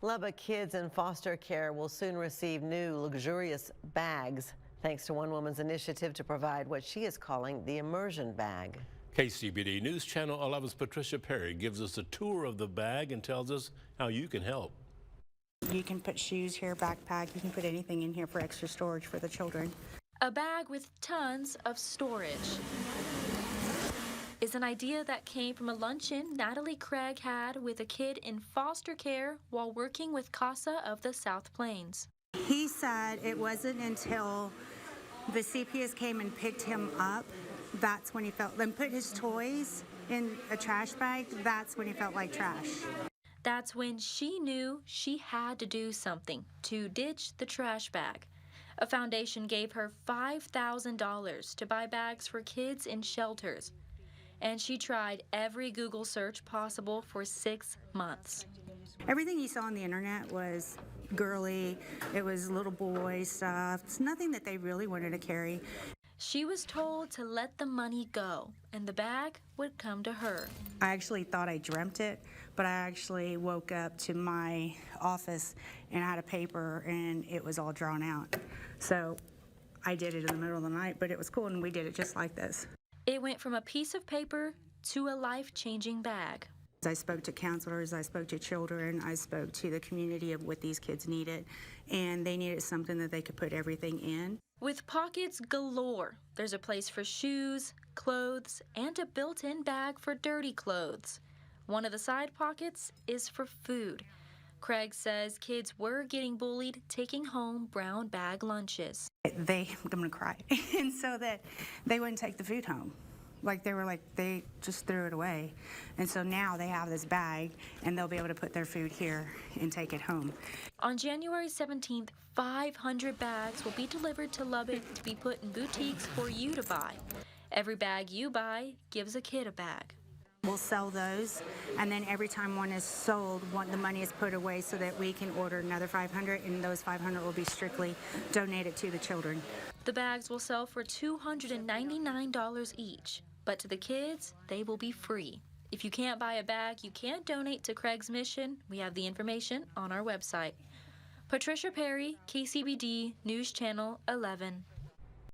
Lubbock kids in foster care will soon receive new luxurious bags, thanks to one woman's initiative to provide what she is calling the Immersion bag. KCBD News Channel 11's Patricia Perry gives us a tour of the bag and tells us how you can help. You can put shoes here, backpack, you can put anything in here for extra storage for the children. A bag with tons of storage is an idea that came from a luncheon Natalie Craig had with a kid in foster care while working with CASA of the South Plains. He said it wasn't until the CPS came and picked him up, that's when he felt, and put his toys in a trash bag, that's when he felt like trash. That's when she knew she had to do something to ditch the trash bag. A foundation gave her $5,000 to buy bags for kids in shelters. And she tried every Google search possible for 6 months. Everything you saw on the internet was girly, it was little boy stuff. It's nothing that they really wanted to carry. She was told to let the money go, and the bag would come to her. I actually thought I dreamt it, but I actually woke up to my office and I had a paper and it was all drawn out. So I did it in the middle of the night, but it was cool, and we did it just like this. It went from a piece of paper to a life-changing bag. I spoke to counselors, I spoke to children, I spoke to the community of what these kids needed, and they needed something that they could put everything in. With pockets galore, there's a place for shoes, clothes, and a built-in bag for dirty clothes. One of the side pockets is for food. Craig says kids were getting bullied taking home brown bag lunches. I'm gonna cry. And so that they wouldn't take the food home. They just threw it away. And so now they have this bag and they'll be able to put their food here and take it home. On January 17th, 500 bags will be delivered to Lubbock to be put in boutiques for you to buy. Every bag you buy gives a kid a bag. We'll sell those, and then every time one is sold, the money is put away so that we can order another 500, and those 500 will be strictly donated to the children. The bags will sell for $299 each, but to the kids, they will be free. If you can't buy a bag, you can donate to Craig's mission. We have the information on our website. Patricia Perry, KCBD News Channel 11.